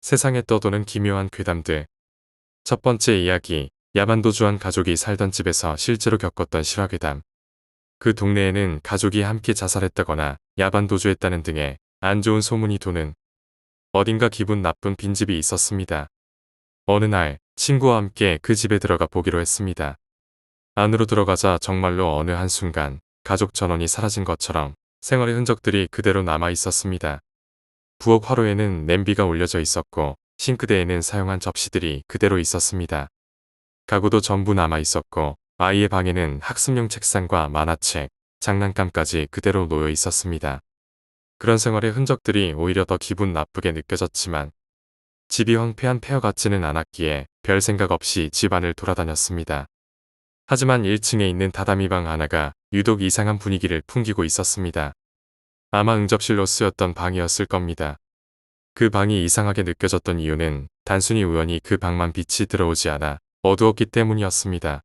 세상에 떠도는 기묘한 괴담들. 첫 번째 이야기, 야반도주한 가족이 살던 집에서 실제로 겪었던 실화괴담. 그 동네에는 가족이 함께 자살했다거나 야반도주했다는 등의 안 좋은 소문이 도는 어딘가 기분 나쁜 빈집이 있었습니다. 어느 날 친구와 함께 그 집에 들어가 보기로 했습니다. 안으로 들어가자 정말로 어느 한순간 가족 전원이 사라진 것처럼 생활의 흔적들이 그대로 남아 있었습니다. 부엌 화로에는 냄비가 올려져 있었고 싱크대에는 사용한 접시들이 그대로 있었습니다. 가구도 전부 남아 있었고 아이의 방에는 학습용 책상과 만화책, 장난감까지 그대로 놓여 있었습니다. 그런 생활의 흔적들이 오히려 더 기분 나쁘게 느껴졌지만 집이 황폐한 폐허 같지는 않았기에 별 생각 없이 집안을 돌아다녔습니다. 하지만 1층에 있는 다다미 방 하나가 유독 이상한 분위기를 풍기고 있었습니다. 아마 응접실로 쓰였던 방이었을 겁니다. 그 방이 이상하게 느껴졌던 이유는 단순히 우연히 그 방만 빛이 들어오지 않아 어두웠기 때문이었습니다.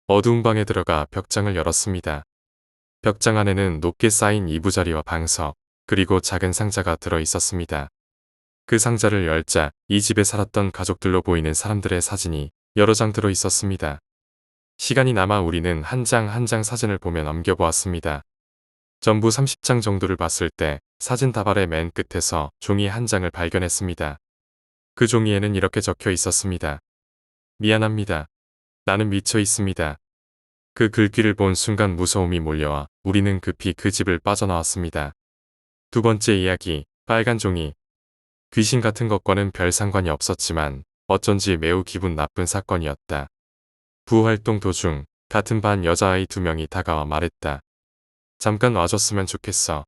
어두운 방에 들어가 벽장을 열었습니다. 벽장 안에는 높게 쌓인 이부자리와 방석, 그리고 작은 상자가 들어 있었습니다. 그 상자를 열자 이 집에 살았던 가족들로 보이는 사람들의 사진이 여러 장 들어 있었습니다. 시간이 남아 우리는 한 장 한 장 사진을 보며 넘겨보았습니다. 전부 30장 정도를 봤을 때 사진 다발의 맨 끝에서 종이 한 장을 발견했습니다. 그 종이에는 이렇게 적혀 있었습니다. 미안합니다. 나는 미쳐 있습니다. 그 글귀를 본 순간 무서움이 몰려와 우리는 급히 그 집을 빠져나왔습니다. 두 번째 이야기, 빨간 종이. 귀신 같은 것과는 별 상관이 없었지만 어쩐지 매우 기분 나쁜 사건이었다. 부활동 도중 같은 반 여자아이 2명이 다가와 말했다. 잠깐 와줬으면 좋겠어.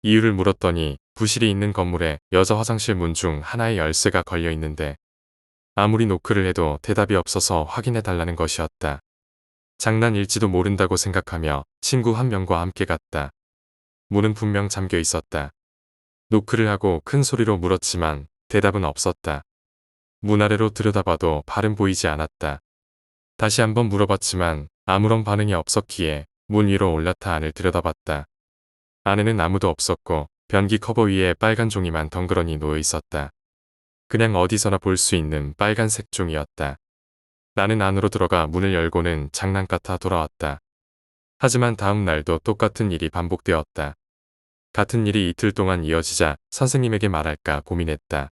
이유를 물었더니 부실이 있는 건물에 여자 화장실 문 중 하나에 열쇠가 걸려 있는데 아무리 노크를 해도 대답이 없어서 확인해 달라는 것이었다. 장난일지도 모른다고 생각하며 친구 한 명과 함께 갔다. 문은 분명 잠겨 있었다. 노크를 하고 큰 소리로 물었지만 대답은 없었다. 문 아래로 들여다봐도 발은 보이지 않았다. 다시 한번 물어봤지만 아무런 반응이 없었기에 문 위로 올라타 안을 들여다봤다. 안에는 아무도 없었고 변기 커버 위에 빨간 종이만 덩그러니 놓여 있었다. 그냥 어디서나 볼 수 있는 빨간색 종이었다. 나는 안으로 들어가 문을 열고는 장난 같아 돌아왔다. 하지만 다음 날도 똑같은 일이 반복되었다. 같은 일이 이틀 동안 이어지자 선생님에게 말할까 고민했다.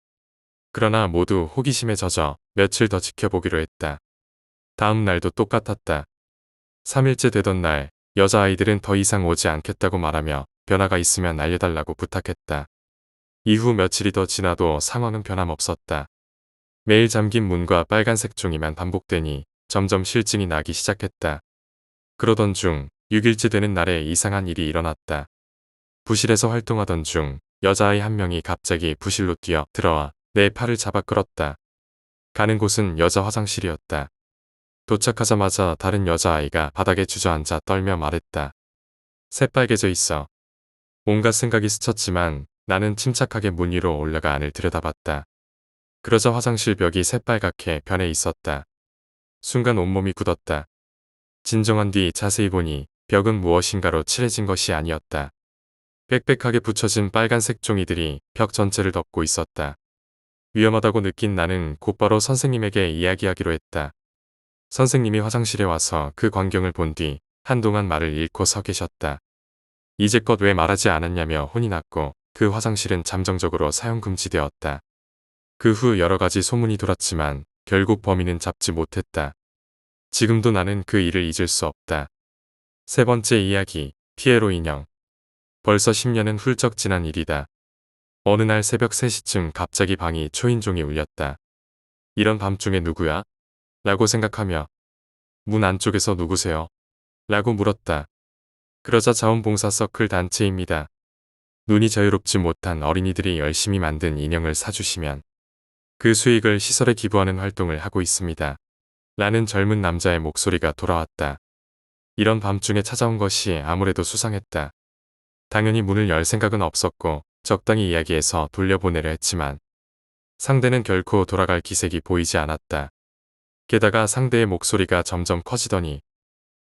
그러나 모두 호기심에 젖어 며칠 더 지켜보기로 했다. 다음 날도 똑같았다. 3일째 되던 날 여자아이들은 더 이상 오지 않겠다고 말하며 변화가 있으면 알려달라고 부탁했다. 이후 며칠이 더 지나도 상황은 변함없었다. 매일 잠긴 문과 빨간색 종이만 반복되니 점점 실증이 나기 시작했다. 그러던 중 6일째 되는 날에 이상한 일이 일어났다. 부실에서 활동하던 중 여자아이 한 명이 갑자기 부실로 뛰어 들어와 내 팔을 잡아 끌었다. 가는 곳은 여자 화장실이었다. 도착하자마자 다른 여자아이가 바닥에 주저앉아 떨며 말했다. 새빨개져 있어. 온갖 생각이 스쳤지만 나는 침착하게 문 위로 올라가 안을 들여다봤다. 그러자 화장실 벽이 새빨갛게 변해 있었다. 순간 온몸이 굳었다. 진정한 뒤 자세히 보니 벽은 무엇인가로 칠해진 것이 아니었다. 빽빽하게 붙여진 빨간색 종이들이 벽 전체를 덮고 있었다. 위험하다고 느낀 나는 곧바로 선생님에게 이야기하기로 했다. 선생님이 화장실에 와서 그 광경을 본 뒤 한동안 말을 잃고 서 계셨다. 이제껏 왜 말하지 않았냐며 혼이 났고 그 화장실은 잠정적으로 사용 금지되었다. 그 후 여러 가지 소문이 돌았지만 결국 범인은 잡지 못했다. 지금도 나는 그 일을 잊을 수 없다. 세 번째 이야기, 피에로 인형. 벌써 10년은 훌쩍 지난 일이다. 어느 날 새벽 3시쯤 갑자기 방이 초인종이 울렸다. 이런 밤중에 누구야? 라고 생각하며 문 안쪽에서 누구세요? 라고 물었다. 그러자 자원봉사 서클 단체입니다. 눈이 자유롭지 못한 어린이들이 열심히 만든 인형을 사주시면 그 수익을 시설에 기부하는 활동을 하고 있습니다. 라는 젊은 남자의 목소리가 돌아왔다. 이런 밤중에 찾아온 것이 아무래도 수상했다. 당연히 문을 열 생각은 없었고 적당히 이야기해서 돌려보내려 했지만 상대는 결코 돌아갈 기색이 보이지 않았다. 게다가 상대의 목소리가 점점 커지더니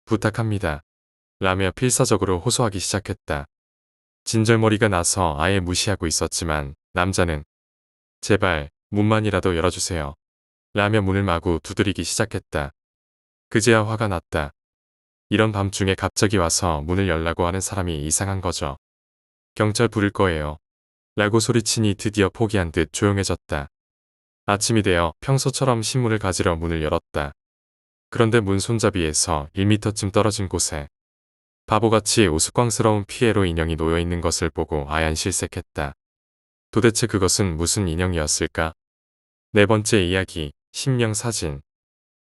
부탁합니다. 라며 필사적으로 호소하기 시작했다. 진절머리가 나서 아예 무시하고 있었지만 남자는 제발 문만이라도 열어주세요. 라며 문을 마구 두드리기 시작했다. 그제야 화가 났다. 이런 밤중에 갑자기 와서 문을 열라고 하는 사람이 이상한 거죠. 경찰 부를 거예요. 라고 소리치니 드디어 포기한 듯 조용해졌다. 아침이 되어 평소처럼 신문을 가지러 문을 열었다. 그런데 문 손잡이에서 1미터쯤 떨어진 곳에 바보같이 우스꽝스러운 피에로 인형이 놓여있는 것을 보고 아연실색했다. 도대체 그것은 무슨 인형이었을까? 네 번째 이야기, 심령 사진.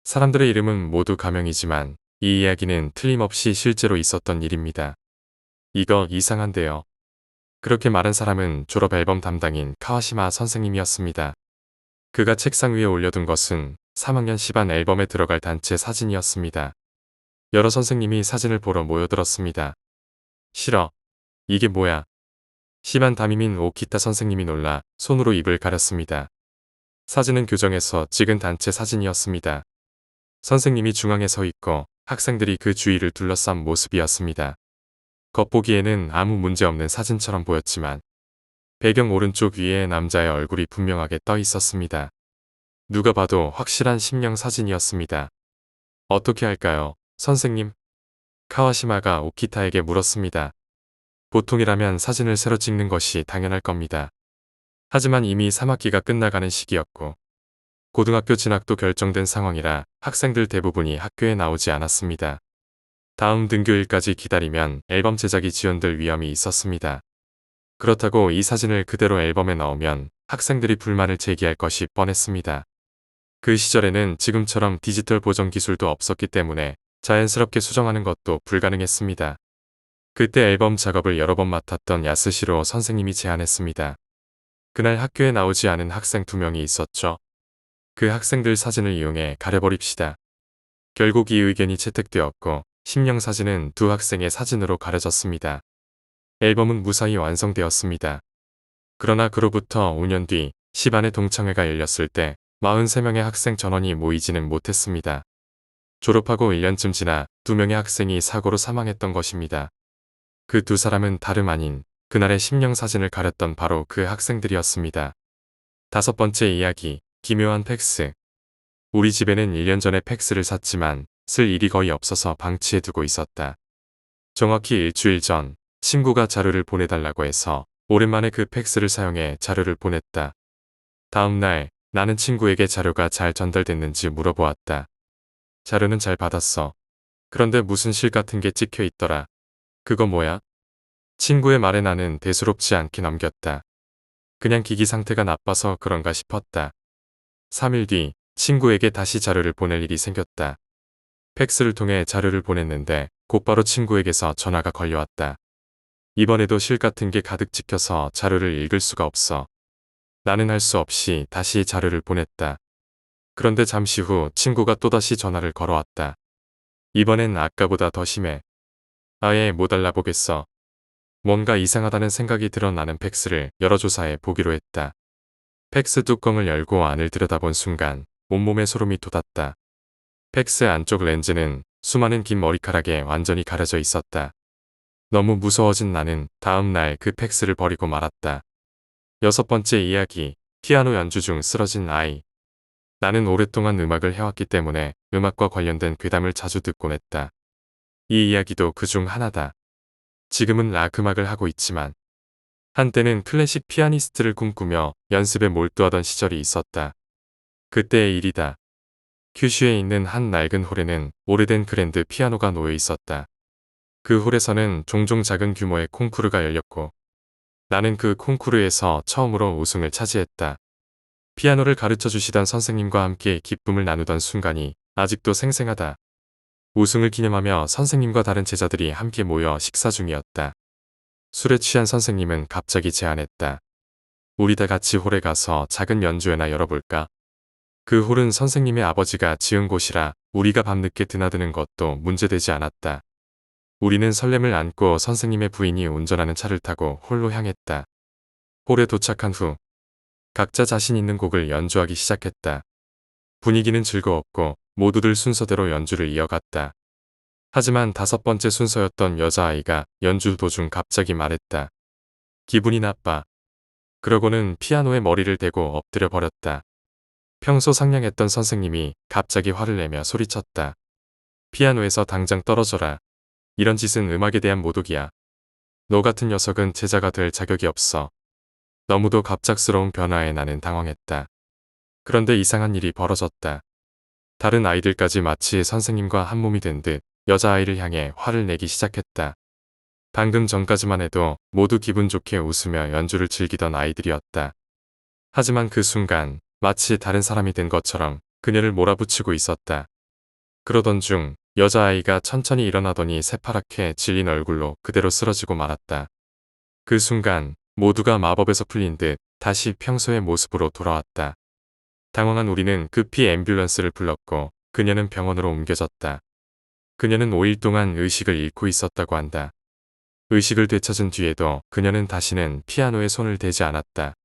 사람들의 이름은 모두 가명이지만 이 이야기는 틀림없이 실제로 있었던 일입니다. 이거 이상한데요. 그렇게 말한 사람은 졸업 앨범 담당인 카와시마 선생님이었습니다. 그가 책상 위에 올려둔 것은 3학년 시반 앨범에 들어갈 단체 사진이었습니다. 여러 선생님이 사진을 보러 모여들었습니다. 싫어. 이게 뭐야? 시반 담임인 오키타 선생님이 놀라 손으로 입을 가렸습니다. 사진은 교정에서 찍은 단체 사진이었습니다. 선생님이 중앙에 서 있고 학생들이 그 주위를 둘러싼 모습이었습니다. 겉보기에는 아무 문제 없는 사진처럼 보였지만 배경 오른쪽 위에 남자의 얼굴이 분명하게 떠 있었습니다. 누가 봐도 확실한 심령 사진이었습니다. 어떻게 할까요, 선생님? 카와시마가 오키타에게 물었습니다. 보통이라면 사진을 새로 찍는 것이 당연할 겁니다. 하지만 이미 3학기가 끝나가는 시기였고 고등학교 진학도 결정된 상황이라 학생들 대부분이 학교에 나오지 않았습니다. 다음 등교일까지 기다리면 앨범 제작이 지연될 위험이 있었습니다. 그렇다고 이 사진을 그대로 앨범에 넣으면 학생들이 불만을 제기할 것이 뻔했습니다. 그 시절에는 지금처럼 디지털 보정 기술도 없었기 때문에 자연스럽게 수정하는 것도 불가능했습니다. 그때 앨범 작업을 여러 번 맡았던 야스시로 선생님이 제안했습니다. 그날 학교에 나오지 않은 학생 2명이 있었죠. 그 학생들 사진을 이용해 가려버립시다. 결국 이 의견이 채택되었고 심령 사진은 두 학생의 사진으로 가려졌습니다. 앨범은 무사히 완성되었습니다. 그러나 그로부터 5년 뒤 시반의 동창회가 열렸을 때 43명의 학생 전원이 모이지는 못했습니다. 졸업하고 1년쯤 지나 2명의 학생이 사고로 사망했던 것입니다. 그 두 사람은 다름 아닌 그날의 심령 사진을 가렸던 바로 그 학생들이었습니다. 다섯 번째 이야기, 기묘한 팩스. 우리 집에는 1년 전에 팩스를 샀지만 쓸 일이 거의 없어서 방치해 두고 있었다. 정확히 일주일 전 친구가 자료를 보내달라고 해서 오랜만에 그 팩스를 사용해 자료를 보냈다. 다음 날 나는 친구에게 자료가 잘 전달됐는지 물어보았다. 자료는 잘 받았어. 그런데 무슨 실 같은 게 찍혀 있더라. 그거 뭐야? 친구의 말에 나는 대수롭지 않게 넘겼다. 그냥 기기 상태가 나빠서 그런가 싶었다. 3일 뒤 친구에게 다시 자료를 보낼 일이 생겼다. 팩스를 통해 자료를 보냈는데 곧바로 친구에게서 전화가 걸려왔다. 이번에도 실 같은 게 가득 찍혀서 자료를 읽을 수가 없어. 나는 할 수 없이 다시 자료를 보냈다. 그런데 잠시 후 친구가 또다시 전화를 걸어왔다. 이번엔 아까보다 더 심해. 아예 못 알아보겠어. 뭔가 이상하다는 생각이 들어 나는 팩스를 여러 조사해 보기로 했다. 팩스 뚜껑을 열고 안을 들여다본 순간 온몸에 소름이 돋았다. 팩스 안쪽 렌즈는 수많은 긴 머리카락에 완전히 가려져 있었다. 너무 무서워진 나는 다음 날 그 팩스를 버리고 말았다. 여섯 번째 이야기, 피아노 연주 중 쓰러진 아이. 나는 오랫동안 음악을 해왔기 때문에 음악과 관련된 괴담을 자주 듣곤 했다. 이 이야기도 그중 하나다. 지금은 락 음악을 하고 있지만 한때는 클래식 피아니스트를 꿈꾸며 연습에 몰두하던 시절이 있었다. 그때의 일이다. 큐슈에 있는 한 낡은 홀에는 오래된 그랜드 피아노가 놓여 있었다. 그 홀에서는 종종 작은 규모의 콩쿠르가 열렸고 나는 그 콩쿠르에서 처음으로 우승을 차지했다. 피아노를 가르쳐 주시던 선생님과 함께 기쁨을 나누던 순간이 아직도 생생하다. 우승을 기념하며 선생님과 다른 제자들이 함께 모여 식사 중이었다. 술에 취한 선생님은 갑자기 제안했다. 우리 다 같이 홀에 가서 작은 연주회나 열어볼까? 그 홀은 선생님의 아버지가 지은 곳이라 우리가 밤늦게 드나드는 것도 문제되지 않았다. 우리는 설렘을 안고 선생님의 부인이 운전하는 차를 타고 홀로 향했다. 홀에 도착한 후 각자 자신 있는 곡을 연주하기 시작했다. 분위기는 즐거웠고 모두들 순서대로 연주를 이어갔다. 하지만 다섯 번째 순서였던 여자아이가 연주 도중 갑자기 말했다. 기분이 나빠. 그러고는 피아노에 머리를 대고 엎드려 버렸다. 평소 상냥했던 선생님이 갑자기 화를 내며 소리쳤다. 피아노에서 당장 떨어져라. 이런 짓은 음악에 대한 모독이야. 너 같은 녀석은 제자가 될 자격이 없어. 너무도 갑작스러운 변화에 나는 당황했다. 그런데 이상한 일이 벌어졌다. 다른 아이들까지 마치 선생님과 한 몸이 된 듯 여자아이를 향해 화를 내기 시작했다. 방금 전까지만 해도 모두 기분 좋게 웃으며 연주를 즐기던 아이들이었다. 하지만 그 순간 마치 다른 사람이 된 것처럼 그녀를 몰아붙이고 있었다. 그러던 중 여자아이가 천천히 일어나더니 새파랗게 질린 얼굴로 그대로 쓰러지고 말았다. 그 순간 모두가 마법에서 풀린 듯 다시 평소의 모습으로 돌아왔다. 당황한 우리는 급히 앰뷸런스를 불렀고 그녀는 병원으로 옮겨졌다. 그녀는 5일 동안 의식을 잃고 있었다고 한다. 의식을 되찾은 뒤에도 그녀는 다시는 피아노에 손을 대지 않았다.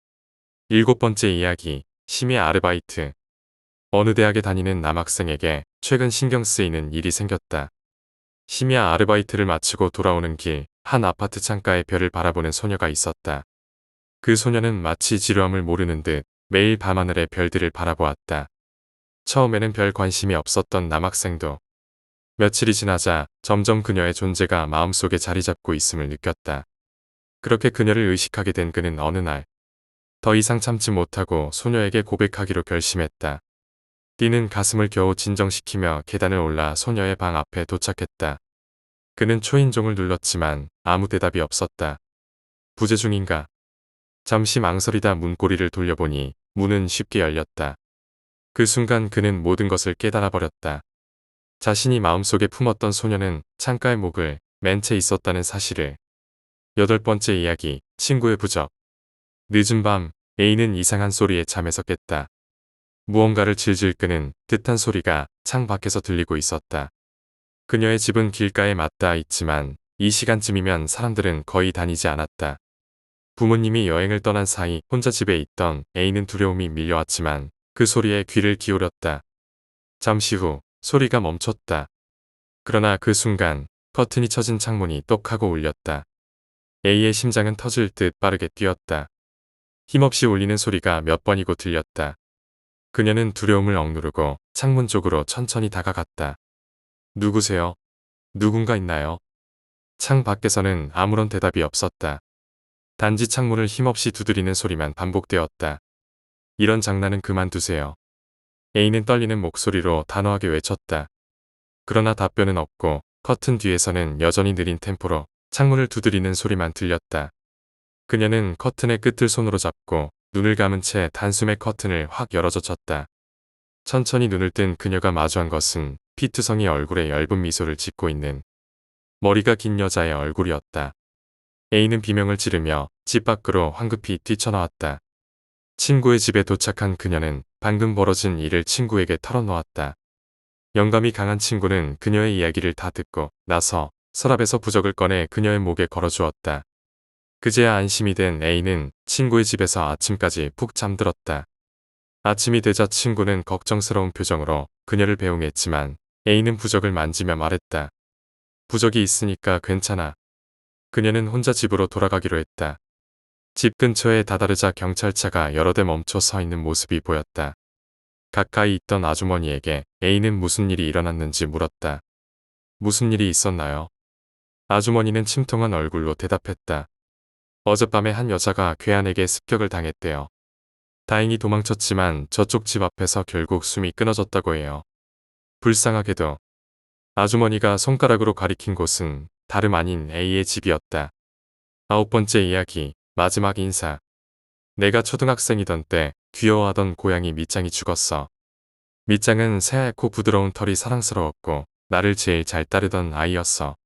7번째 이야기, 심야 아르바이트. 어느 대학에 다니는 남학생에게 최근 신경 쓰이는 일이 생겼다. 심야 아르바이트를 마치고 돌아오는 길, 한 아파트 창가에 별을 바라보는 소녀가 있었다. 그 소녀는 마치 지루함을 모르는 듯 매일 밤하늘의 별들을 바라보았다. 처음에는 별 관심이 없었던 남학생도 며칠이 지나자 점점 그녀의 존재가 마음속에 자리 잡고 있음을 느꼈다. 그렇게 그녀를 의식하게 된 그는 어느 날 더 이상 참지 못하고 소녀에게 고백하기로 결심했다. 뛰는 가슴을 겨우 진정시키며 계단을 올라 소녀의 방 앞에 도착했다. 그는 초인종을 눌렀지만 아무 대답이 없었다. 부재 중인가? 잠시 망설이다 문고리를 돌려보니 문은 쉽게 열렸다. 그 순간 그는 모든 것을 깨달아 버렸다. 자신이 마음속에 품었던 소녀는 창가의 목을 맨 채 있었다는 사실을. 8번째 이야기, 친구의 부적. 늦은 밤, A는 이상한 소리에 잠에서 깼다. 무언가를 질질 끄는 듯한 소리가 창 밖에서 들리고 있었다. 그녀의 집은 길가에 맞닿아 있지만 이 시간쯤이면 사람들은 거의 다니지 않았다. 부모님이 여행을 떠난 사이 혼자 집에 있던 A는 두려움이 밀려왔지만 그 소리에 귀를 기울였다. 잠시 후 소리가 멈췄다. 그러나 그 순간 커튼이 쳐진 창문이 똑하고 울렸다. A의 심장은 터질 듯 빠르게 뛰었다. 힘없이 울리는 소리가 몇 번이고 들렸다. 그녀는 두려움을 억누르고 창문 쪽으로 천천히 다가갔다. 누구세요? 누군가 있나요? 창 밖에서는 아무런 대답이 없었다. 단지 창문을 힘없이 두드리는 소리만 반복되었다. 이런 장난은 그만두세요. A는 떨리는 목소리로 단호하게 외쳤다. 그러나 답변은 없고 커튼 뒤에서는 여전히 느린 템포로 창문을 두드리는 소리만 들렸다. 그녀는 커튼의 끝을 손으로 잡고 눈을 감은 채 단숨에 커튼을 확 열어젖혔다. 천천히 눈을 뜬 그녀가 마주한 것은 피투성이 얼굴에 엷은 미소를 짓고 있는 머리가 긴 여자의 얼굴이었다. A는 비명을 지르며 집 밖으로 황급히 뛰쳐나왔다. 친구의 집에 도착한 그녀는 방금 벌어진 일을 친구에게 털어놓았다. 영감이 강한 친구는 그녀의 이야기를 다 듣고 나서 서랍에서 부적을 꺼내 그녀의 목에 걸어주었다. 그제야 안심이 된 A는 친구의 집에서 아침까지 푹 잠들었다. 아침이 되자 친구는 걱정스러운 표정으로 그녀를 배웅했지만 A는 부적을 만지며 말했다. 부적이 있으니까 괜찮아. 그녀는 혼자 집으로 돌아가기로 했다. 집 근처에 다다르자 경찰차가 여러 대 멈춰 서 있는 모습이 보였다. 가까이 있던 아주머니에게 A는 무슨 일이 일어났는지 물었다. 무슨 일이 있었나요? 아주머니는 침통한 얼굴로 대답했다. 어젯밤에 한 여자가 괴한에게 습격을 당했대요. 다행히 도망쳤지만 저쪽 집 앞에서 결국 숨이 끊어졌다고 해요. 불쌍하게도 아주머니가 손가락으로 가리킨 곳은 다름 아닌 A의 집이었다. 9번째 이야기, 마지막 인사. 내가 초등학생이던 때 귀여워하던 고양이 밑장이 죽었어. 밑장은 새하얗고 부드러운 털이 사랑스러웠고 나를 제일 잘 따르던 아이였어.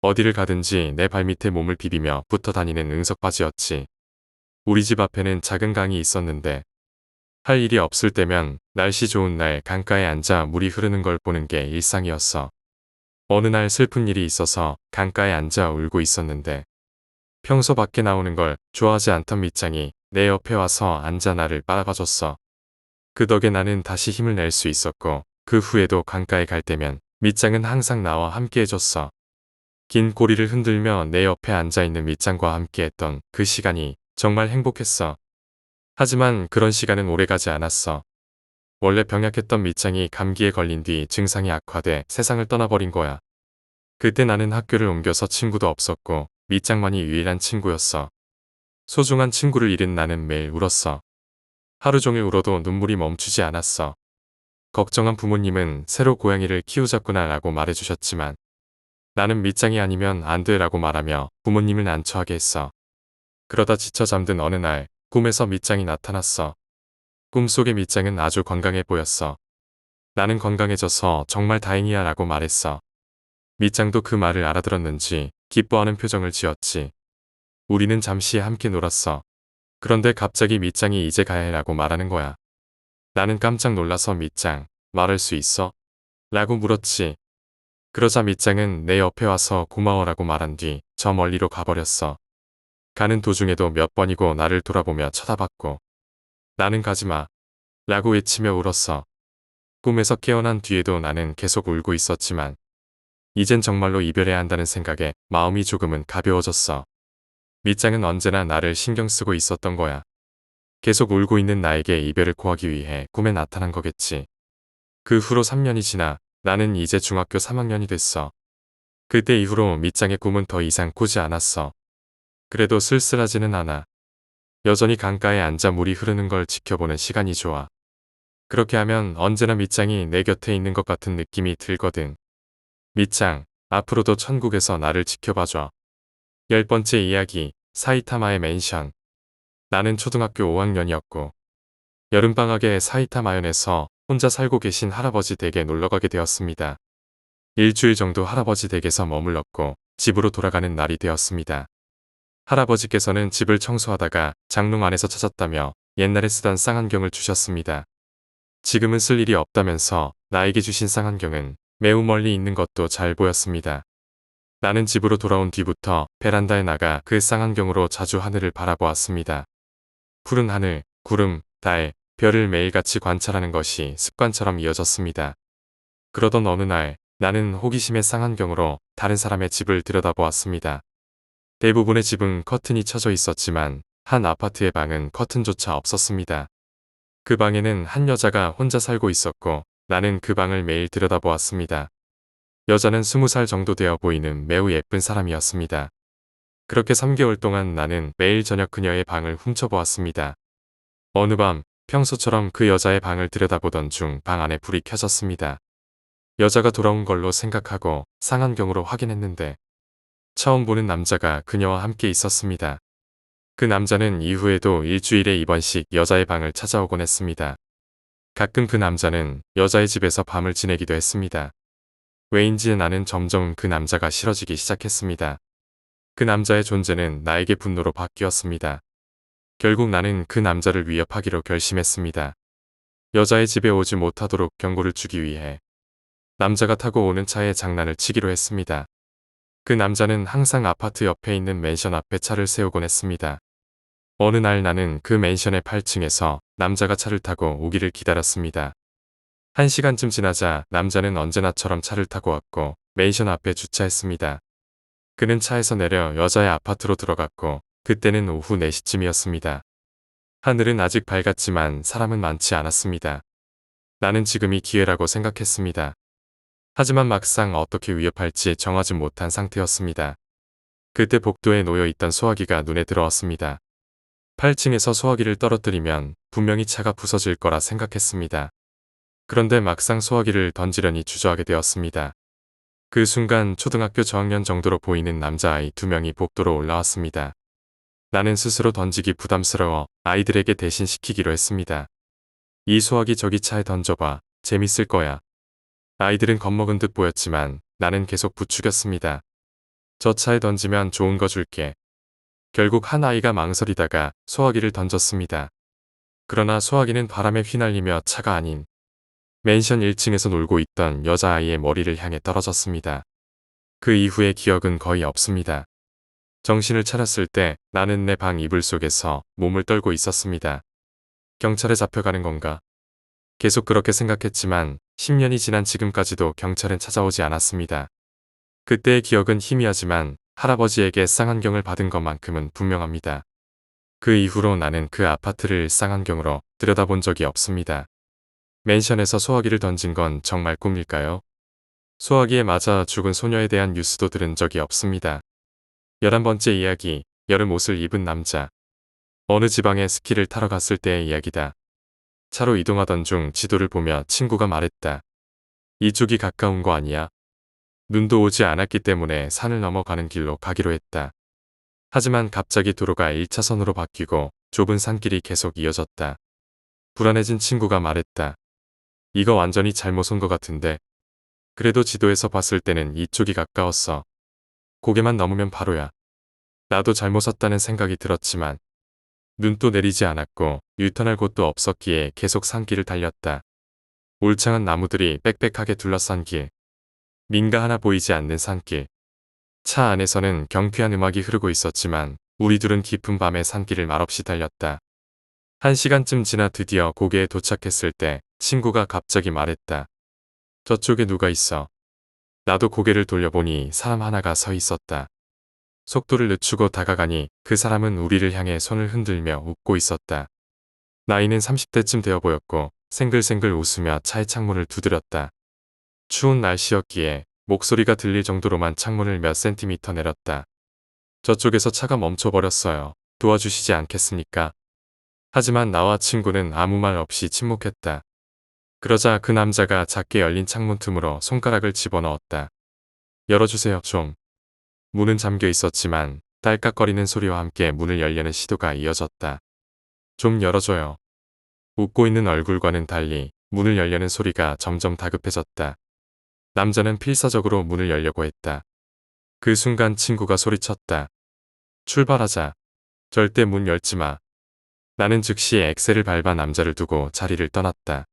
어디를 가든지 내 발밑에 몸을 비비며 붙어 다니는 응석바지였지. 우리 집 앞에는 작은 강이 있었는데 할 일이 없을 때면 날씨 좋은 날 강가에 앉아 물이 흐르는 걸 보는 게 일상이었어. 어느 날 슬픈 일이 있어서 강가에 앉아 울고 있었는데 평소 밖에 나오는 걸 좋아하지 않던 밑장이 내 옆에 와서 앉아 나를 빨아봐줬어. 그 덕에 나는 다시 힘을 낼 수 있었고 그 후에도 강가에 갈 때면 밑장은 항상 나와 함께 해줬어. 긴 꼬리를 흔들며 내 옆에 앉아있는 밑장과 함께했던 그 시간이 정말 행복했어. 하지만 그런 시간은 오래가지 않았어. 원래 병약했던 밑장이 감기에 걸린 뒤 증상이 악화돼 세상을 떠나버린 거야. 그때 나는 학교를 옮겨서 친구도 없었고 밑장만이 유일한 친구였어. 소중한 친구를 잃은 나는 매일 울었어. 하루 종일 울어도 눈물이 멈추지 않았어. 걱정한 부모님은 새로 고양이를 키우자꾸나 라고 말해주셨지만 나는 밑장이 아니면 안 돼 라고 말하며 부모님을 난처하게 했어. 그러다 지쳐 잠든 어느 날 꿈에서 밑장이 나타났어. 꿈속의 밑장은 아주 건강해 보였어. 나는 건강해져서 정말 다행이야 라고 말했어. 밑장도 그 말을 알아들었는지 기뻐하는 표정을 지었지. 우리는 잠시 함께 놀았어. 그런데 갑자기 밑장이 이제 가야 해 라고 말하는 거야. 나는 깜짝 놀라서 밑장, 말할 수 있어? 라고 물었지. 그러자 밑장은 내 옆에 와서 고마워라고 말한 뒤 저 멀리로 가버렸어. 가는 도중에도 몇 번이고 나를 돌아보며 쳐다봤고 나는 가지마 라고 외치며 울었어. 꿈에서 깨어난 뒤에도 나는 계속 울고 있었지만 이젠 정말로 이별해야 한다는 생각에 마음이 조금은 가벼워졌어. 밑장은 언제나 나를 신경 쓰고 있었던 거야. 계속 울고 있는 나에게 이별을 고하기 위해 꿈에 나타난 거겠지. 그 후로 3년이 지나 나는 이제 중학교 3학년이 됐어. 그때 이후로 밑장의 꿈은 더 이상 꾸지 않았어. 그래도 쓸쓸하지는 않아. 여전히 강가에 앉아 물이 흐르는 걸 지켜보는 시간이 좋아. 그렇게 하면 언제나 밑장이 내 곁에 있는 것 같은 느낌이 들거든. 밑장, 앞으로도 천국에서 나를 지켜봐줘. 10번째 이야기, 사이타마의 맨션. 나는 초등학교 5학년이었고 여름방학에 사이타마현에서 혼자 살고 계신 할아버지 댁에 놀러가게 되었습니다. 일주일 정도 할아버지 댁에서 머물렀고 집으로 돌아가는 날이 되었습니다. 할아버지께서는 집을 청소하다가 장롱 안에서 찾았다며 옛날에 쓰던 쌍안경을 주셨습니다. 지금은 쓸 일이 없다면서 나에게 주신 쌍안경은 매우 멀리 있는 것도 잘 보였습니다. 나는 집으로 돌아온 뒤부터 베란다에 나가 그 쌍안경으로 자주 하늘을 바라보았습니다. 푸른 하늘, 구름, 달, 별을 매일같이 관찰하는 것이 습관처럼 이어졌습니다. 그러던 어느 날 나는 호기심의 쌍안경으로 다른 사람의 집을 들여다보았습니다. 대부분의 집은 커튼이 쳐져 있었지만 한 아파트의 방은 커튼조차 없었습니다. 그 방에는 한 여자가 혼자 살고 있었고 나는 그 방을 매일 들여다보았습니다. 여자는 20살 정도 되어 보이는 매우 예쁜 사람이었습니다. 그렇게 3개월 동안 나는 매일 저녁 그녀의 방을 훔쳐보았습니다. 어느 밤 평소처럼 그 여자의 방을 들여다보던 중 방 안에 불이 켜졌습니다. 여자가 돌아온 걸로 생각하고 쌍안경으로 확인했는데 처음 보는 남자가 그녀와 함께 있었습니다. 그 남자는 이후에도 일주일에 2번씩 여자의 방을 찾아오곤 했습니다. 가끔 그 남자는 여자의 집에서 밤을 지내기도 했습니다. 왜인지 나는 점점 그 남자가 싫어지기 시작했습니다. 그 남자의 존재는 나에게 분노로 바뀌었습니다. 결국 나는 그 남자를 위협하기로 결심했습니다. 여자의 집에 오지 못하도록 경고를 주기 위해 남자가 타고 오는 차에 장난을 치기로 했습니다. 그 남자는 항상 아파트 옆에 있는 맨션 앞에 차를 세우곤 했습니다. 어느 날 나는 그 맨션의 8층에서 남자가 차를 타고 오기를 기다렸습니다. 1시간쯤 지나자 남자는 언제나처럼 차를 타고 왔고 맨션 앞에 주차했습니다. 그는 차에서 내려 여자의 아파트로 들어갔고 그때는 오후 4시쯤이었습니다. 하늘은 아직 밝았지만 사람은 많지 않았습니다. 나는 지금이 기회라고 생각했습니다. 하지만 막상 어떻게 위협할지 정하지 못한 상태였습니다. 그때 복도에 놓여있던 소화기가 눈에 들어왔습니다. 8층에서 소화기를 떨어뜨리면 분명히 차가 부서질 거라 생각했습니다. 그런데 막상 소화기를 던지려니 주저하게 되었습니다. 그 순간 초등학교 저학년 정도로 보이는 남자아이 2명이 복도로 올라왔습니다. 나는 스스로 던지기 부담스러워 아이들에게 대신 시키기로 했습니다. 이 소화기 저기 차에 던져봐. 재밌을 거야. 아이들은 겁먹은 듯 보였지만 나는 계속 부추겼습니다. 저 차에 던지면 좋은 거 줄게. 결국 한 아이가 망설이다가 소화기를 던졌습니다. 그러나 소화기는 바람에 휘날리며 차가 아닌 맨션 1층에서 놀고 있던 여자아이의 머리를 향해 떨어졌습니다. 그 이후의 기억은 거의 없습니다. 정신을 차렸을 때 나는 내 방 이불 속에서 몸을 떨고 있었습니다. 경찰에 잡혀가는 건가? 계속 그렇게 생각했지만 10년이 지난 지금까지도 경찰은 찾아오지 않았습니다. 그때의 기억은 희미하지만 할아버지에게 쌍안경을 받은 것만큼은 분명합니다. 그 이후로 나는 그 아파트를 쌍안경으로 들여다본 적이 없습니다. 맨션에서 소화기를 던진 건 정말 꿈일까요? 소화기에 맞아 죽은 소녀에 대한 뉴스도 들은 적이 없습니다. 11번째 이야기, 여름 옷을 입은 남자. 어느 지방에 스키를 타러 갔을 때의 이야기다. 차로 이동하던 중 지도를 보며 친구가 말했다. 이쪽이 가까운 거 아니야? 눈도 오지 않았기 때문에 산을 넘어가는 길로 가기로 했다. 하지만 갑자기 도로가 1차선으로 바뀌고 좁은 산길이 계속 이어졌다. 불안해진 친구가 말했다. 이거 완전히 잘못 온 것 같은데. 그래도 지도에서 봤을 때는 이쪽이 가까웠어. 고개만 넘으면 바로야. 나도 잘못 왔다는 생각이 들었지만 눈도 내리지 않았고 유턴할 곳도 없었기에 계속 산길을 달렸다. 울창한 나무들이 빽빽하게 둘러싼 길. 민가 하나 보이지 않는 산길. 차 안에서는 경쾌한 음악이 흐르고 있었지만 우리 둘은 깊은 밤의 산길을 말없이 달렸다. 1시간쯤 지나 드디어 고개에 도착했을 때 친구가 갑자기 말했다. 저쪽에 누가 있어. 나도 고개를 돌려보니 사람 하나가 서 있었다. 속도를 늦추고 다가가니 그 사람은 우리를 향해 손을 흔들며 웃고 있었다. 나이는 30대쯤 되어 보였고 생글생글 웃으며 차의 창문을 두드렸다. 추운 날씨였기에 목소리가 들릴 정도로만 창문을 몇 센티미터 내렸다. 저쪽에서 차가 멈춰버렸어요. 도와주시지 않겠습니까? 하지만 나와 친구는 아무 말 없이 침묵했다. 그러자 그 남자가 작게 열린 창문 틈으로 손가락을 집어넣었다. 열어주세요 좀. 문은 잠겨 있었지만 딸깍거리는 소리와 함께 문을 열려는 시도가 이어졌다. 좀 열어줘요. 웃고 있는 얼굴과는 달리 문을 열려는 소리가 점점 다급해졌다. 남자는 필사적으로 문을 열려고 했다. 그 순간 친구가 소리쳤다. 출발하자. 절대 문 열지 마. 나는 즉시 엑셀을 밟아 남자를 두고 자리를 떠났다.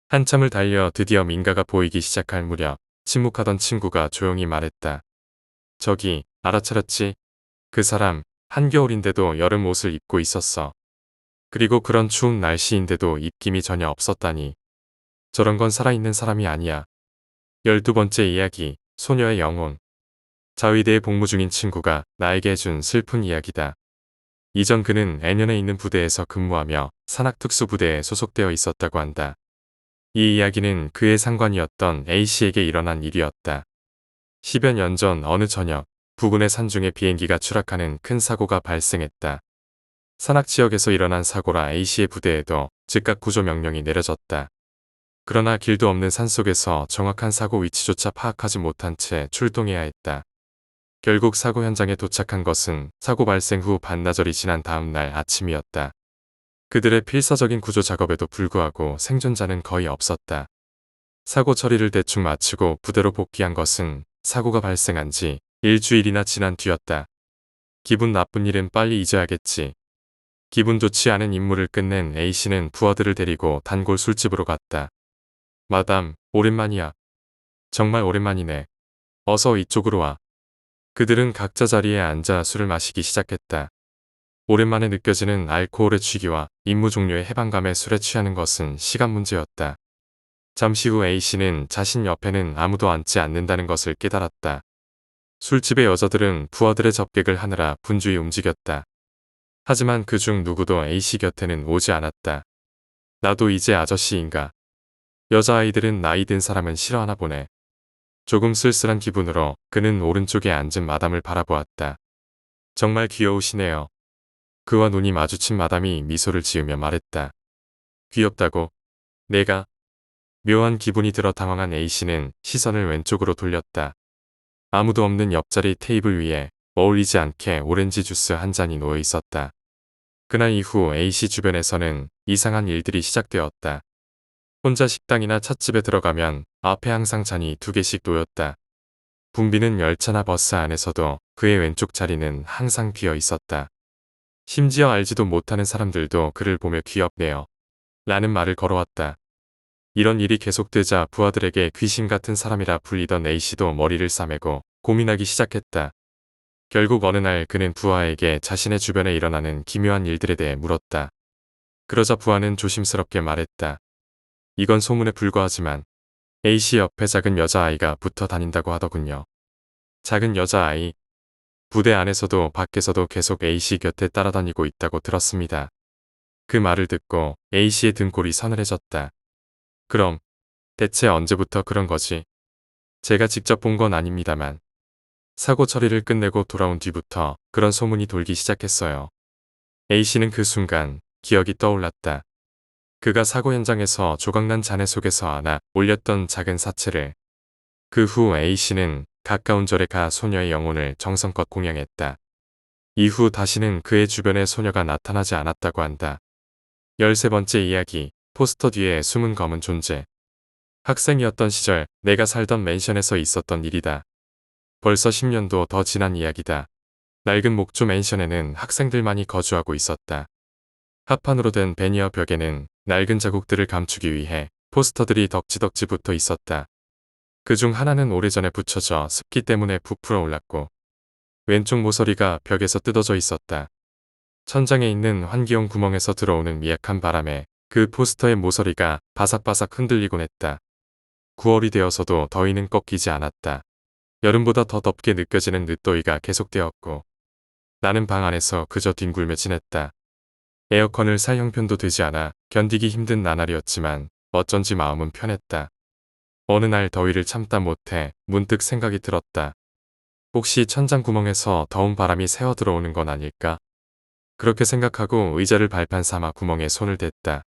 한참을 달려 드디어 민가가 보이기 시작할 무렵 침묵하던 친구가 조용히 말했다. 저기, 알아차렸지? 그 사람, 한겨울인데도 여름 옷을 입고 있었어. 그리고 그런 추운 날씨인데도 입김이 전혀 없었다니. 저런 건 살아있는 사람이 아니야. 12번째 이야기, 소녀의 영혼. 자위대에 복무 중인 친구가 나에게 해준 슬픈 이야기다. 이전 그는 N년에 있는 부대에서 근무하며 산악특수부대에 소속되어 있었다고 한다. 이 이야기는 그의 상관이었던 A씨에게 일어난 일이었다. 10여 년 전 어느 저녁, 부근의 산중에 비행기가 추락하는 큰 사고가 발생했다. 산악지역에서 일어난 사고라 A씨의 부대에도 즉각 구조 명령이 내려졌다. 그러나 길도 없는 산속에서 정확한 사고 위치조차 파악하지 못한 채 출동해야 했다. 결국 사고 현장에 도착한 것은 사고 발생 후 반나절이 지난 다음 날 아침이었다. 그들의 필사적인 구조 작업에도 불구하고 생존자는 거의 없었다. 사고 처리를 대충 마치고 부대로 복귀한 것은 사고가 발생한 지 일주일이나 지난 뒤였다. 기분 나쁜 일은 빨리 잊어야겠지. 기분 좋지 않은 임무를 끝낸 A씨는 부하들을 데리고 단골 술집으로 갔다. 마담, 오랜만이야. 정말 오랜만이네. 어서 이쪽으로 와. 그들은 각자 자리에 앉아 술을 마시기 시작했다. 오랜만에 느껴지는 알코올의 취기와 임무 종료의 해방감에 술에 취하는 것은 시간 문제였다. 잠시 후 A씨는 자신 옆에는 아무도 앉지 않는다는 것을 깨달았다. 술집의 여자들은 부하들의 접객을 하느라 분주히 움직였다. 하지만 그중 누구도 A씨 곁에는 오지 않았다. 나도 이제 아저씨인가. 여자아이들은 나이 든 사람은 싫어하나 보네. 조금 쓸쓸한 기분으로 그는 오른쪽에 앉은 마담을 바라보았다. 정말 귀여우시네요. 그와 눈이 마주친 마담이 미소를 지으며 말했다. 귀엽다고? 내가? 묘한 기분이 들어 당황한 A씨는 시선을 왼쪽으로 돌렸다. 아무도 없는 옆자리 테이블 위에 어울리지 않게 오렌지 주스 한 잔이 놓여 있었다. 그날 이후 A씨 주변에서는 이상한 일들이 시작되었다. 혼자 식당이나 찻집에 들어가면 앞에 항상 잔이 2개씩 놓였다. 붐비는 열차나 버스 안에서도 그의 왼쪽 자리는 항상 비어 있었다. 심지어 알지도 못하는 사람들도 그를 보며 귀엽네요. 라는 말을 걸어왔다. 이런 일이 계속되자 부하들에게 귀신 같은 사람이라 불리던 A씨도 머리를 싸매고 고민하기 시작했다. 결국 어느 날 그는 부하에게 자신의 주변에 일어나는 기묘한 일들에 대해 물었다. 그러자 부하는 조심스럽게 말했다. 이건 소문에 불과하지만 A씨 옆에 작은 여자아이가 붙어 다닌다고 하더군요. 작은 여자아이. 부대 안에서도 밖에서도 계속 A씨 곁에 따라다니고 있다고 들었습니다. 그 말을 듣고 A씨의 등골이 서늘해졌다. 그럼 대체 언제부터 그런 거지? 제가 직접 본 건 아닙니다만 사고 처리를 끝내고 돌아온 뒤부터 그런 소문이 돌기 시작했어요. A씨는 그 순간 기억이 떠올랐다. 그가 사고 현장에서 조각난 잔해 속에서 안아 올렸던 작은 사체를. 그 후 A씨는 가까운 절에 가 소녀의 영혼을 정성껏 공양했다. 이후 다시는 그의 주변에 소녀가 나타나지 않았다고 한다. 13번째 이야기, 포스터 뒤에 숨은 검은 존재. 학생이었던 시절 내가 살던 맨션에서 있었던 일이다. 벌써 10년도 더 지난 이야기다. 낡은 목조 맨션에는 학생들만이 거주하고 있었다. 합판으로 된 베니어 벽에는 낡은 자국들을 감추기 위해 포스터들이 덕지덕지 붙어 있었다. 그중 하나는 오래전에 붙여져 습기 때문에 부풀어 올랐고 왼쪽 모서리가 벽에서 뜯어져 있었다. 천장에 있는 환기용 구멍에서 들어오는 미약한 바람에 그 포스터의 모서리가 바삭바삭 흔들리곤 했다. 9월이 되어서도 더위는 꺾이지 않았다. 여름보다 더 덥게 느껴지는 늦더위가 계속되었고 나는 방 안에서 그저 뒹굴며 지냈다. 에어컨을 살 형편도 되지 않아 견디기 힘든 나날이었지만 어쩐지 마음은 편했다. 어느 날 더위를 참다 못해 문득 생각이 들었다. 혹시 천장 구멍에서 더운 바람이 새어 들어오는 건 아닐까? 그렇게 생각하고 의자를 발판 삼아 구멍에 손을 댔다.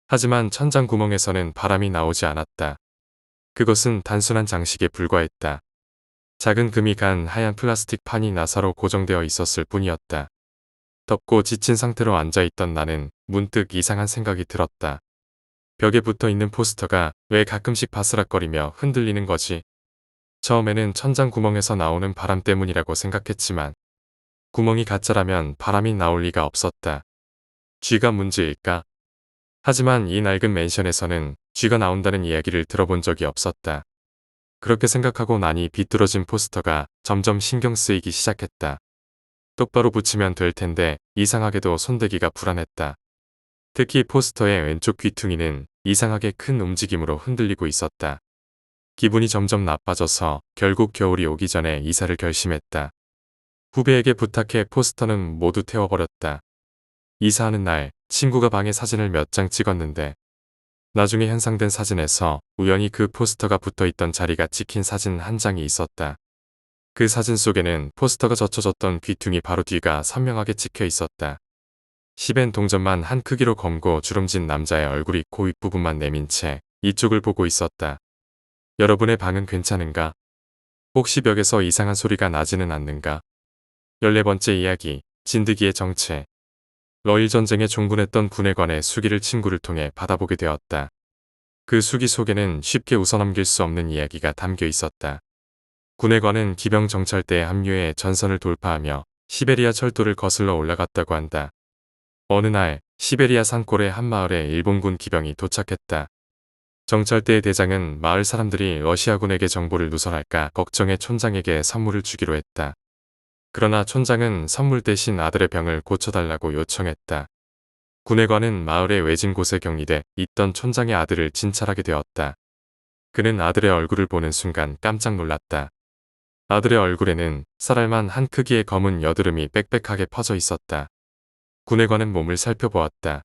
하지만 천장 구멍에서는 바람이 나오지 않았다. 그것은 단순한 장식에 불과했다. 작은 금이 간 하얀 플라스틱 판이 나사로 고정되어 있었을 뿐이었다. 덥고 지친 상태로 앉아있던 나는 문득 이상한 생각이 들었다. 벽에 붙어있는 포스터가 왜 가끔씩 바스락거리며 흔들리는 거지? 처음에는 천장 구멍에서 나오는 바람 때문이라고 생각했지만 구멍이 가짜라면 바람이 나올 리가 없었다. 쥐가 문제일까? 하지만 이 낡은 맨션에서는 쥐가 나온다는 이야기를 들어본 적이 없었다. 그렇게 생각하고 나니 비뚤어진 포스터가 점점 신경 쓰이기 시작했다. 똑바로 붙이면 될 텐데 이상하게도 손대기가 불안했다. 특히 포스터의 왼쪽 귀퉁이는 이상하게 큰 움직임으로 흔들리고 있었다. 기분이 점점 나빠져서 결국 겨울이 오기 전에 이사를 결심했다. 후배에게 부탁해 포스터는 모두 태워버렸다. 이사하는 날 친구가 방에 사진을 몇 장 찍었는데 나중에 현상된 사진에서 우연히 그 포스터가 붙어있던 자리가 찍힌 사진 한 장이 있었다. 그 사진 속에는 포스터가 젖혀졌던 귀퉁이 바로 뒤가 선명하게 찍혀 있었다. 10엔 동전만 한 크기로 검고 주름진 남자의 얼굴이 코 윗부분만 내민 채 이쪽을 보고 있었다. 여러분의 방은 괜찮은가? 혹시 벽에서 이상한 소리가 나지는 않는가? 14번째 이야기, 진드기의 정체. 러일 전쟁에 종군했던 군의관의 수기를 친구를 통해 받아보게 되었다. 그 수기 속에는 쉽게 웃어넘길 수 없는 이야기가 담겨 있었다. 군의관은 기병 정찰대에 합류해 전선을 돌파하며 시베리아 철도를 거슬러 올라갔다고 한다. 어느 날 시베리아 산골의 한 마을에 일본군 기병이 도착했다. 정찰대의 대장은 마을 사람들이 러시아군에게 정보를 누설할까 걱정해 촌장에게 선물을 주기로 했다. 그러나 촌장은 선물 대신 아들의 병을 고쳐달라고 요청했다. 군의관은 마을의 외진 곳에 격리돼 있던 촌장의 아들을 진찰하게 되었다. 그는 아들의 얼굴을 보는 순간 깜짝 놀랐다. 아들의 얼굴에는 쌀알만 한 크기의 검은 여드름이 빽빽하게 퍼져 있었다. 군의관은 몸을 살펴보았다.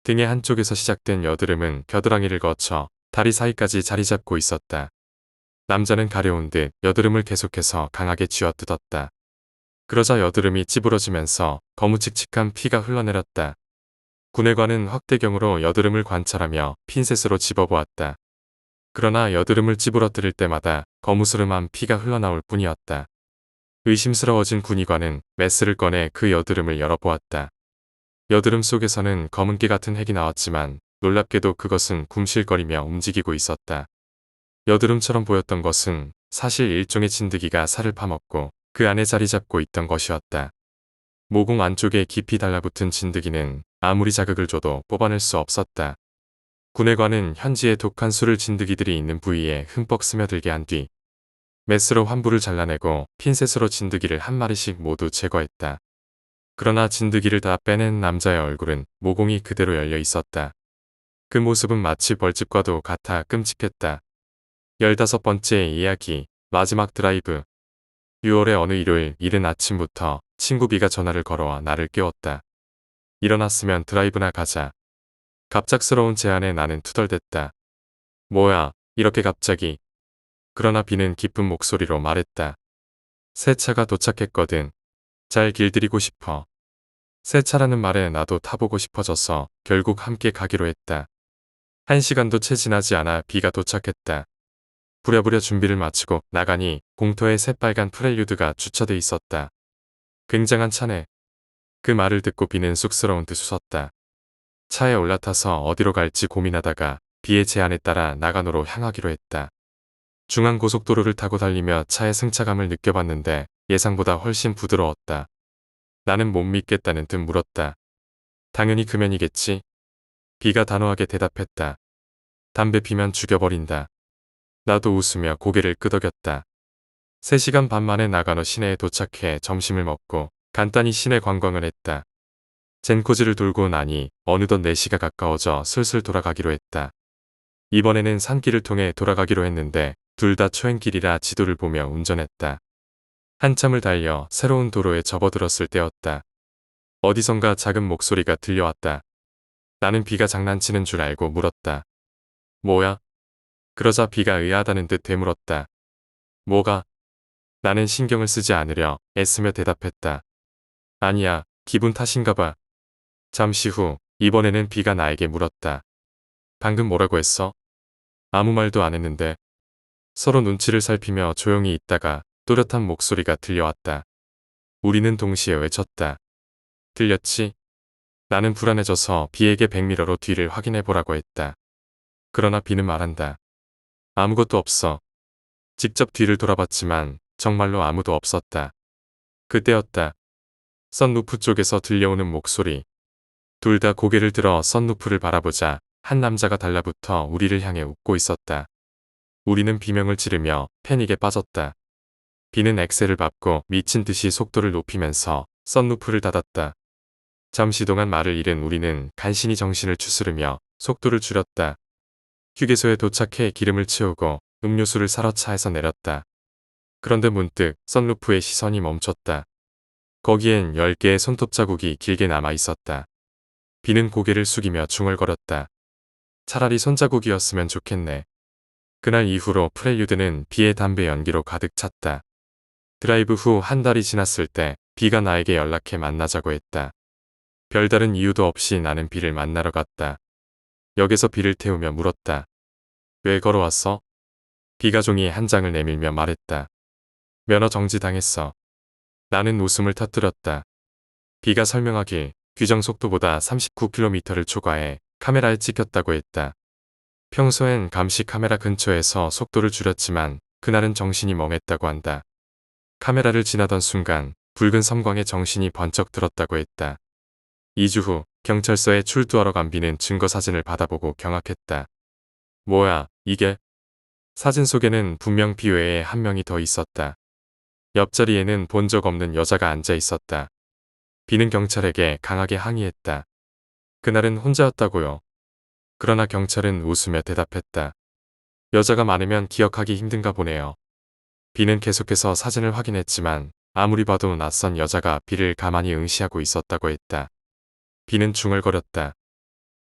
등의 한쪽에서 시작된 여드름은 겨드랑이를 거쳐 다리 사이까지 자리 잡고 있었다. 남자는 가려운 듯 여드름을 계속해서 강하게 쥐어뜯었다. 그러자 여드름이 찌부러지면서 거무칙칙한 피가 흘러내렸다. 군의관은 확대경으로 여드름을 관찰하며 핀셋으로 집어보았다. 그러나 여드름을 찌부러뜨릴 때마다 거무스름한 피가 흘러나올 뿐이었다. 의심스러워진 군의관은 메스를 꺼내 그 여드름을 열어보았다. 여드름 속에서는 검은깨 같은 핵이 나왔지만 놀랍게도 그것은 굼실거리며 움직이고 있었다. 여드름처럼 보였던 것은 사실 일종의 진드기가 살을 파먹고 그 안에 자리 잡고 있던 것이었다. 모공 안쪽에 깊이 달라붙은 진드기는 아무리 자극을 줘도 뽑아낼 수 없었다. 군의관은 현지의 독한 술을 진드기들이 있는 부위에 흠뻑 스며들게 한 뒤 메스로 환부를 잘라내고 핀셋으로 진드기를 한 마리씩 모두 제거했다. 그러나 진드기를 다 빼낸 남자의 얼굴은 모공이 그대로 열려 있었다. 그 모습은 마치 벌집과도 같아 끔찍했다. 15번째 이야기, 마지막 드라이브. 6월의 어느 일요일 이른 아침부터 친구 B가 전화를 걸어와 나를 깨웠다. 일어났으면 드라이브나 가자. 갑작스러운 제안에 나는 투덜댔다. 뭐야, 이렇게 갑자기. 그러나 B는 기쁜 목소리로 말했다. 새 차가 도착했거든. 잘 길들이고 싶어. 새 차라는 말에 나도 타보고 싶어져서 결국 함께 가기로 했다. 1시간도 채 지나지 않아 B가 도착했다. 부랴부랴 준비를 마치고 나가니 공터에 새빨간 프렐류드가 주차돼 있었다. 굉장한 차네. 그 말을 듣고 B는 쑥스러운 듯 웃었다. 차에 올라타서 어디로 갈지 고민하다가 B의 제안에 따라 나간으로 향하기로 했다. 중앙고속도로를 타고 달리며 차의 승차감을 느껴봤는데 예상보다 훨씬 부드러웠다. 나는 못 믿겠다는 듯 물었다. 당연히 금연이겠지? B가 단호하게 대답했다. 담배 피면 죽여버린다. 나도 웃으며 고개를 끄덕였다. 3시간 반 만에 나가노 시내에 도착해 점심을 먹고 간단히 시내 관광을 했다. 젠코지를 돌고 나니 어느덧 4시가 가까워져 슬슬 돌아가기로 했다. 이번에는 산길을 통해 돌아가기로 했는데 둘 다 초행길이라 지도를 보며 운전했다. 한참을 달려 새로운 도로에 접어들었을 때였다. 어디선가 작은 목소리가 들려왔다. 나는 B가 장난치는 줄 알고 물었다. 뭐야? 그러자 B가 의아하다는 듯 되물었다. 뭐가? 나는 신경을 쓰지 않으려 애쓰며 대답했다. 아니야, 기분 탓인가 봐. 잠시 후 이번에는 B가 나에게 물었다. 방금 뭐라고 했어? 아무 말도 안 했는데. 서로 눈치를 살피며 조용히 있다가 또렷한 목소리가 들려왔다. 우리는 동시에 외쳤다. 들렸지? 나는 불안해져서 B에게 백미러로 뒤를 확인해보라고 했다. 그러나 B는 말한다. 아무것도 없어. 직접 뒤를 돌아봤지만 정말로 아무도 없었다. 그때였다. 썬루프 쪽에서 들려오는 목소리. 둘 다 고개를 들어 썬루프를 바라보자 한 남자가 달라붙어 우리를 향해 웃고 있었다. 우리는 비명을 지르며 패닉에 빠졌다. B는 엑셀을 밟고 미친 듯이 속도를 높이면서 썬루프를 닫았다. 잠시 동안 말을 잃은 우리는 간신히 정신을 추스르며 속도를 줄였다. 휴게소에 도착해 기름을 채우고 음료수를 사러 차에서 내렸다. 그런데 문득 썬루프의 시선이 멈췄다. 거기엔 10개의 손톱 자국이 길게 남아 있었다. B는 고개를 숙이며 중얼거렸다. 차라리 손자국이었으면 좋겠네. 그날 이후로 프렐류드는 B의 담배 연기로 가득 찼다. 드라이브 후 한 달이 지났을 때 B가 나에게 연락해 만나자고 했다. 별다른 이유도 없이 나는 B를 만나러 갔다. 역에서 B를 태우며 물었다. 왜 걸어왔어? B가 종이 한 장을 내밀며 말했다. 면허 정지당했어. 나는 웃음을 터뜨렸다. B가 설명하길 규정 속도보다 39km를 초과해 카메라에 찍혔다고 했다. 평소엔 감시 카메라 근처에서 속도를 줄였지만 그날은 정신이 멍했다고 한다. 카메라를 지나던 순간 붉은 섬광에 정신이 번쩍 들었다고 했다. 2주 후 경찰서에 출두하러 간 B는 증거 사진을 받아보고 경악했다. 뭐야, 이게? 사진 속에는 분명 B 외에 한 명이 더 있었다. 옆자리에는 본 적 없는 여자가 앉아 있었다. B는 경찰에게 강하게 항의했다. 그날은 혼자였다고요. 그러나 경찰은 웃으며 대답했다. 여자가 많으면 기억하기 힘든가 보네요. B는 계속해서 사진을 확인했지만 아무리 봐도 낯선 여자가 B를 가만히 응시하고 있었다고 했다. B는 중얼거렸다.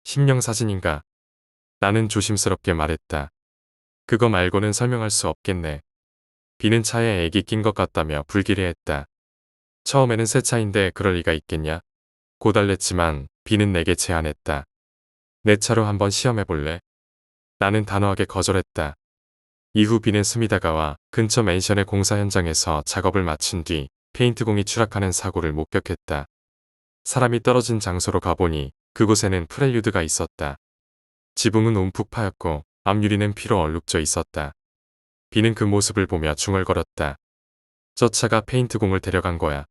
심령 사진인가? 나는 조심스럽게 말했다. 그거 말고는 설명할 수 없겠네. B는 차에 액이 낀 것 같다며 불길해했다. 처음에는 새 차인데 그럴 리가 있겠냐? 고달랬지만 B는 내게 제안했다. 내 차로 한번 시험해볼래? 나는 단호하게 거절했다. 이후 B는 스미다가와 근처 맨션의 공사 현장에서 작업을 마친 뒤 페인트공이 추락하는 사고를 목격했다. 사람이 떨어진 장소로 가보니 그곳에는 프렐류드가 있었다. 지붕은 움푹 파였고 앞유리는 피로 얼룩져 있었다. B는 그 모습을 보며 중얼거렸다. 저 차가 페인트공을 데려간 거야.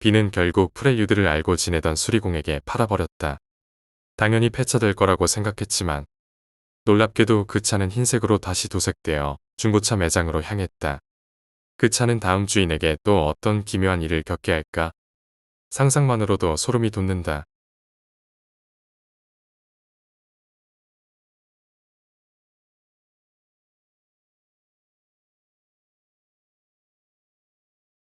B는 결국 프렐류드를 알고 지내던 수리공에게 팔아버렸다. 당연히 폐차될 거라고 생각했지만 놀랍게도 그 차는 흰색으로 다시 도색되어 중고차 매장으로 향했다. 그 차는 다음 주인에게 또 어떤 기묘한 일을 겪게 할까? 상상만으로도 소름이 돋는다.